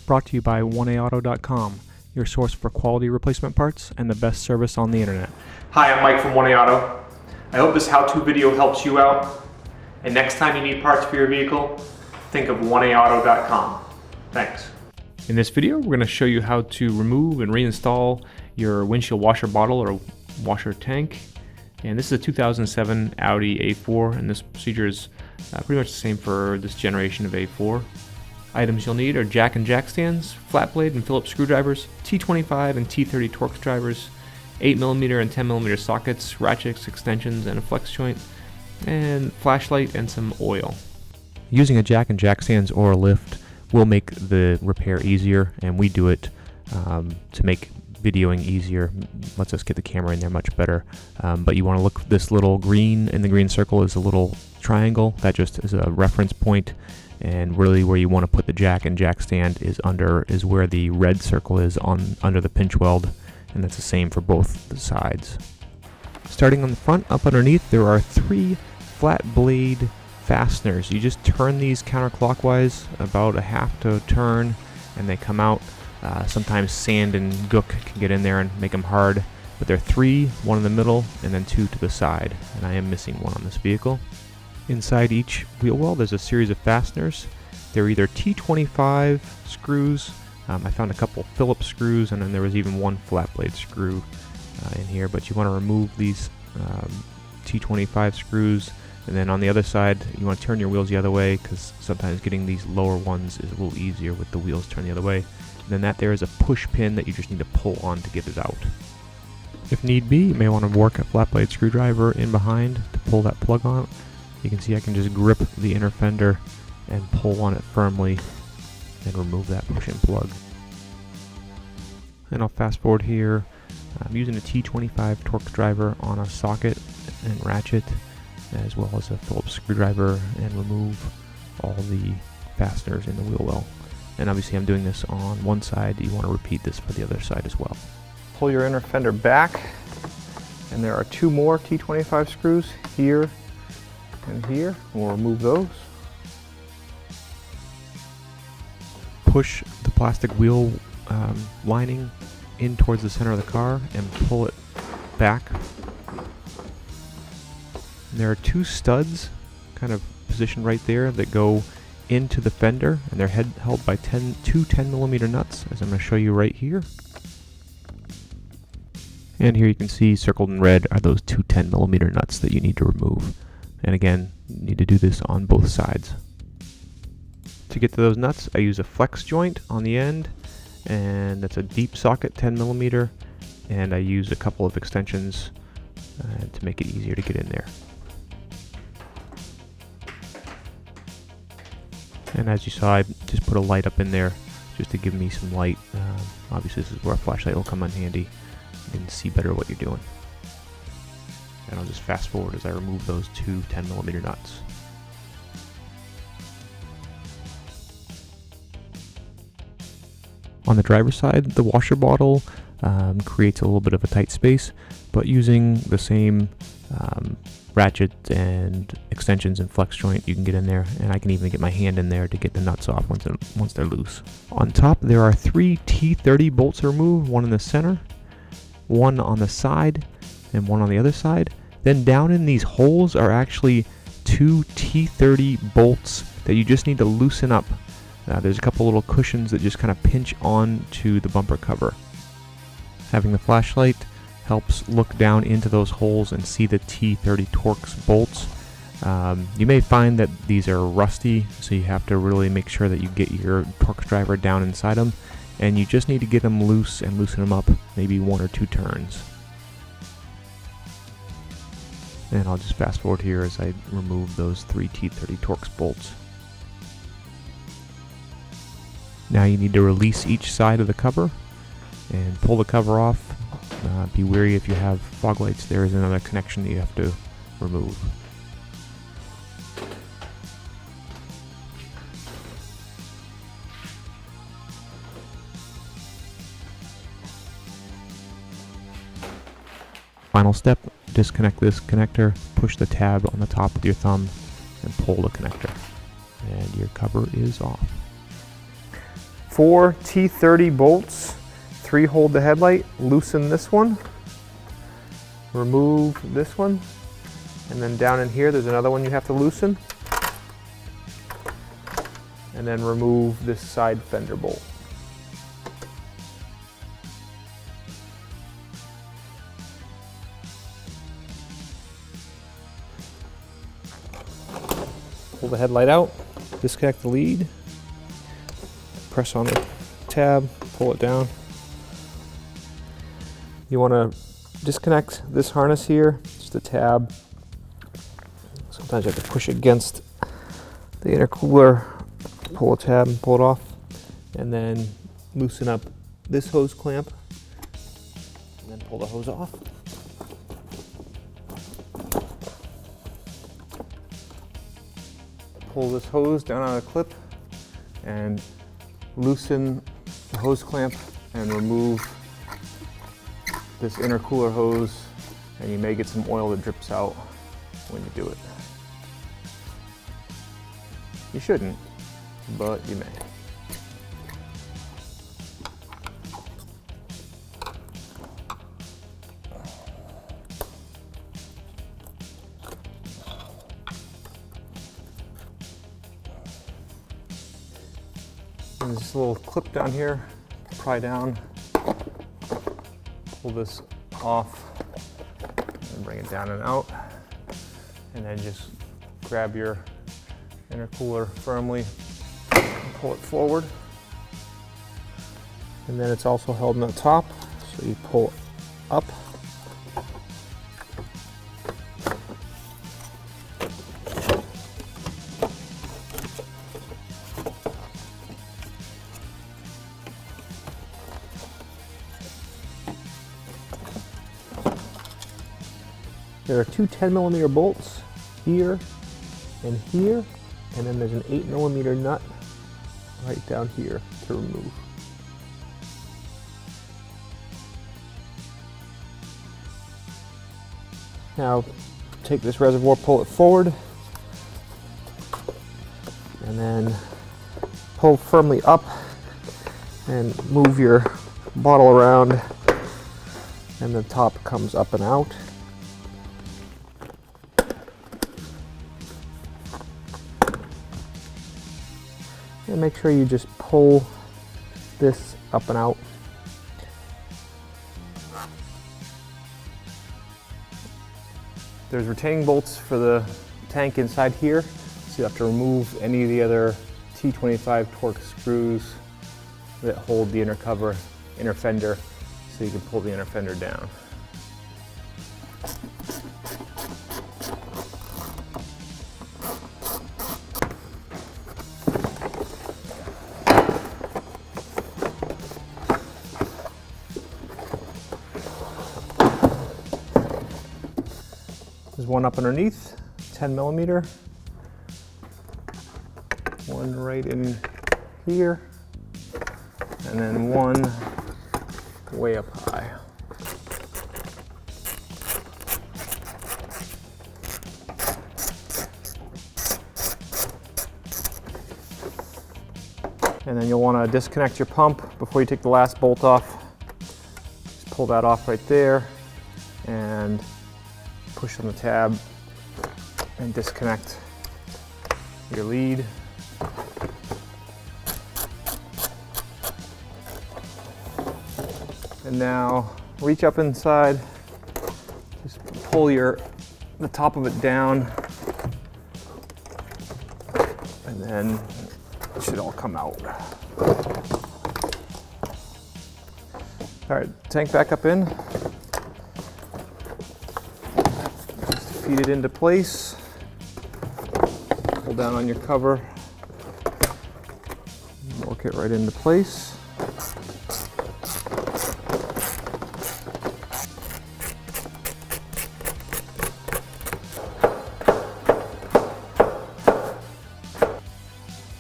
Brought to you by 1AAuto.com, your source for quality replacement parts and the best service on the internet. Hi, I'm Mike from 1AAuto. I hope this how-to video helps you out. And next time you need parts for your vehicle, think of 1AAuto.com. Thanks. In this video, we're going to show you how to remove and reinstall your windshield washer bottle or washer tank. And this is a 2007 Audi A4, and this procedure is pretty much the same for this generation of A4. Items you'll need are jack and jack stands, flat blade and Phillips screwdrivers, T25 and T30 Torx drivers, 8mm and 10mm sockets, ratchets, extensions, and a flex joint, and flashlight and some oil. Using a jack and jack stands or a lift will make the repair easier, and we do it to make videoing easier. Lets us get the camera in there much better. But you want to look, this little green in the green circle is a little triangle. That just is a reference point, and really where you want to put the jack and jack stand is where the red circle is under the pinch weld, and that's the same for both the sides. Starting on the front, up underneath, there are 3 flat blade fasteners. You just turn these counterclockwise about a half to a turn, and they come out. Sometimes sand and gook can get in there and make them hard, but there are 3, 1 in the middle, and then 2 to the side, and I am missing 1 on this vehicle. Inside each wheel well, there's a series of fasteners. They're either T25 screws. I found a couple Phillips screws, and then there was even 1 flat blade screw in here, but you want to remove these T25 screws, and then on the other side you want to turn your wheels the other way, because sometimes getting these lower ones is a little easier with the wheels turned the other way. And then there is a push pin that you just need to pull on to get it out. If need be, you may want to work a flat blade screwdriver in behind to pull that plug on. You can see I can just grip the inner fender and pull on it firmly and remove that push-in plug. And I'll fast forward here. I'm using a T25 Torx Driver on a socket and ratchet, as well as a Phillips screwdriver, and remove all the fasteners in the wheel well. And obviously I'm doing this on one side. You want to repeat this for the other side as well. Pull your inner fender back, and there are 2 more T25 screws here and here. We'll remove those. Push the plastic wheel lining in towards the center of the car and pull it back. And there are 2 studs kind of positioned right there that go into the fender, and they're held by 2 10mm nuts, as I'm going to show you right here. And here you can see circled in red are those 2 10mm nuts that you need to remove. And again, you need to do this on both sides. To get to those nuts, I use a flex joint on the end, and that's a deep socket 10mm, and I use a couple of extensions to make it easier to get in there. And as you saw, I just put a light up in there just to give me some light. Obviously this is where a flashlight will come in handy. You can see better what you're doing. And I'll just fast forward as I remove those 2 10mm nuts. On the driver's side, the washer bottle creates a little bit of a tight space, but using the same ratchet and extensions and flex joint, you can get in there, and I can even get my hand in there to get the nuts off once they're loose. On top, there are 3 T30 bolts to remove, 1 in the center, 1 on the side, and 1 on the other side. Then down in these holes are actually 2 T30 bolts that you just need to loosen up. There's a couple little cushions that just kind of pinch onto the bumper cover. Having the flashlight helps look down into those holes and see the T30 Torx bolts. You may find that these are rusty, so you have to really make sure that you get your Torx driver down inside them, and you just need to get them loose and loosen them up maybe 1 or 2 turns. And I'll just fast forward here as I remove those 3 T30 Torx bolts. Now you need to release each side of the cover and pull the cover off. Be wary if you have fog lights. There is another connection that you have to remove. Final step, disconnect this connector, push the tab on the top with your thumb, and pull the connector. And your cover is off. 4 T30 bolts, 3 hold the headlight. Loosen this one, remove this one, and then down in here there's another one you have to loosen. And then remove this side fender bolt. Pull the headlight out, disconnect the lead, press on the tab, pull it down. You want to disconnect this harness here, just the tab. Sometimes you have to push against the intercooler, pull a tab and pull it off, and then loosen up this hose clamp, and then pull the hose off. Pull this hose down on a clip and loosen the hose clamp and remove this intercooler hose, and you may get some oil that drips out when you do it. You shouldn't, but you may. And there's this little clip down here, pry down, pull this off, and bring it down and out, and then just grab your intercooler firmly and pull it forward. And then it's also held in the top, so you pull it up. There are two 10mm bolts here and here, and then there's an 8mm nut right down here to remove. Now take this reservoir, pull it forward, and then pull firmly up and move your bottle around, and the top comes up and out. And make sure you just pull this up and out. There's retaining bolts for the tank inside here, so you have to remove any of the other T25 Torx screws that hold the inner cover, inner fender, so you can pull the inner fender down. There's one up underneath, 10mm, one right in here, and then one way up high. And then you'll want to disconnect your pump before you take the last bolt off. Just pull that off right there and push on the tab and disconnect your lead. And now reach up inside, just pull the top of it down, and then it should all come out. All right, tank back up in. Feed it into place, pull down on your cover, work it right into place.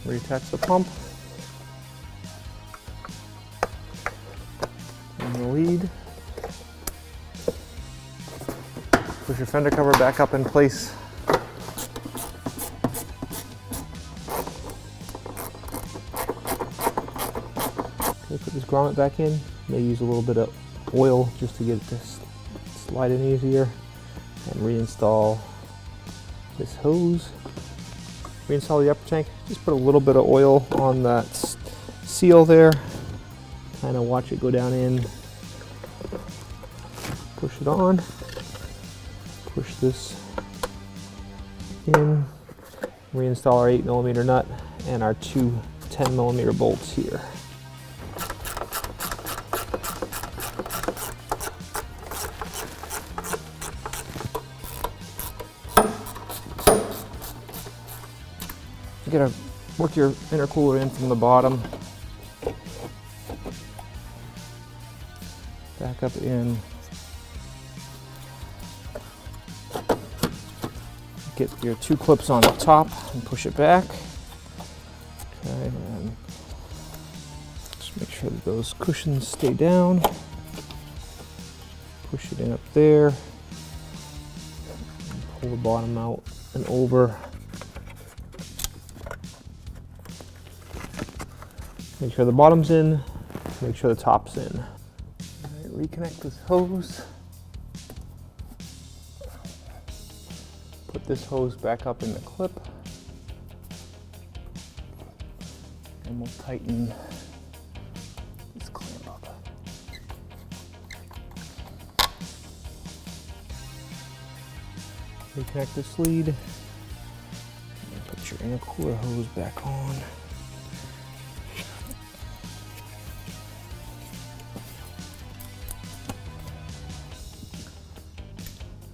Reattach the pump and the lead. Push your fender cover back up in place. Put this grommet back in. May use a little bit of oil just to get it to slide in easier. And reinstall this hose. Reinstall the upper tank. Just put a little bit of oil on that seal there. Kind of watch it go down in. Push it on. Push this in. Reinstall our 8mm nut and our two 10mm bolts here. You gotta work your intercooler in from the bottom. Back up in. Get your two clips on the top and push it back. Okay, and just make sure that those cushions stay down. Push it in up there. And pull the bottom out and over. Make sure the bottom's in, make sure the top's in. All right, reconnect this hose. Put this hose back up in the clip. And we'll tighten this clamp up. Reconnect this lead. And put your intercooler hose back on.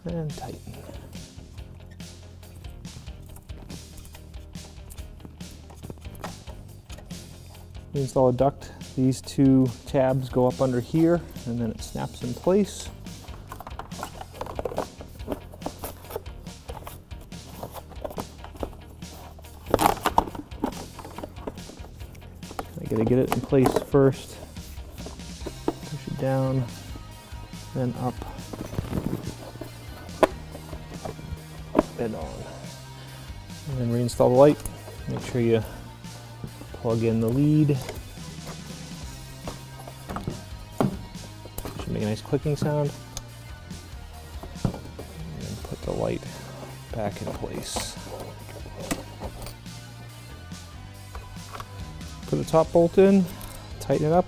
And tighten. Install a duct. These two tabs go up under here and then it snaps in place. I gotta get it in place first. Push it down, then up. On, and then reinstall the light. Make sure you plug in the lead. Should make a nice clicking sound. And then put the light back in place. Put the top bolt in, tighten it up,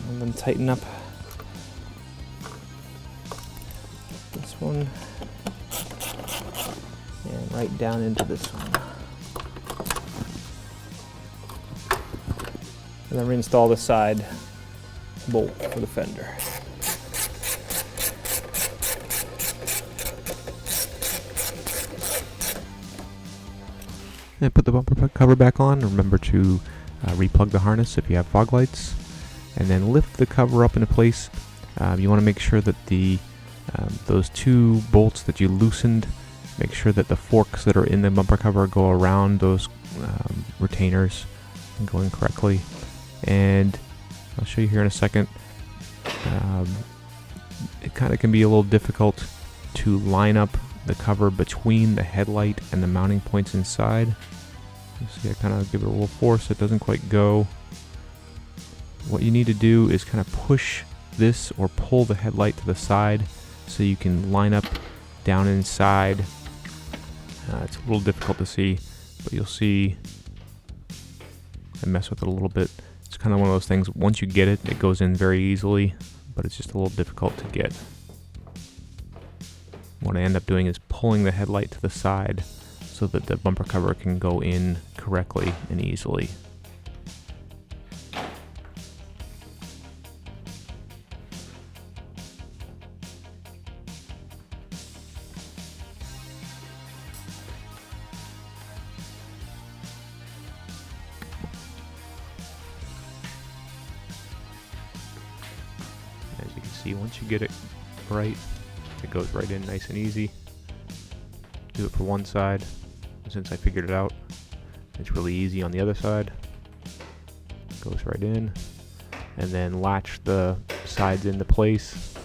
and then tighten up this one. And right down into this one. And then reinstall the side bolt for the fender. And put the bumper cover back on. Remember to replug the harness if you have fog lights. And then lift the cover up into place. You want to make sure that those two bolts that you loosened, make sure that the forks that are in the bumper cover go around those retainers and go in correctly. And I'll show you here in a second. It kind of can be a little difficult to line up the cover between the headlight and the mounting points inside. You see I kind of give it a little force, it doesn't quite go. What you need to do is kind of push this or pull the headlight to the side so you can line up down inside. It's a little difficult to see, but you'll see I mess with it a little bit. It's kind of one of those things, once you get it, it goes in very easily, but it's just a little difficult to get. What I end up doing is pulling the headlight to the side so that the bumper cover can go in correctly and easily. As you can see, once you get it right, it goes right in nice and easy. Do it for one side. Since I figured it out, it's really easy on the other side. Goes right in. And then latch the sides into place.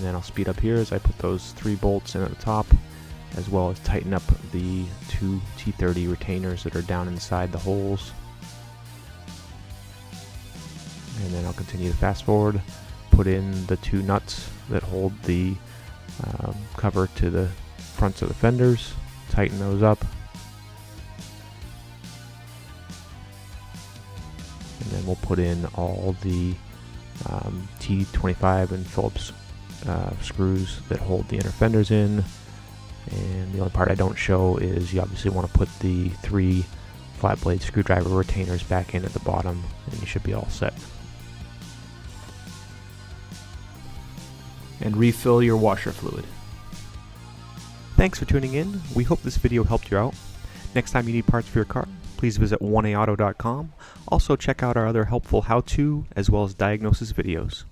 And then I'll speed up here as I put those 3 bolts in at the top, as well as tighten up the 2 T30 retainers that are down inside the holes. And then I'll continue to fast forward, put in the 2 nuts that hold the cover to the fronts of the fenders, tighten those up. And then we'll put in all the T25 and Phillips screws that hold the inner fenders in. And the only part I don't show is you obviously want to put the 3 flat blade screwdriver retainers back in at the bottom, and you should be all set. And refill your washer fluid. Thanks for tuning in. We hope this video helped you out. Next time you need parts for your car, please visit 1aauto.com. Also check out our other helpful how-to as well as diagnosis videos.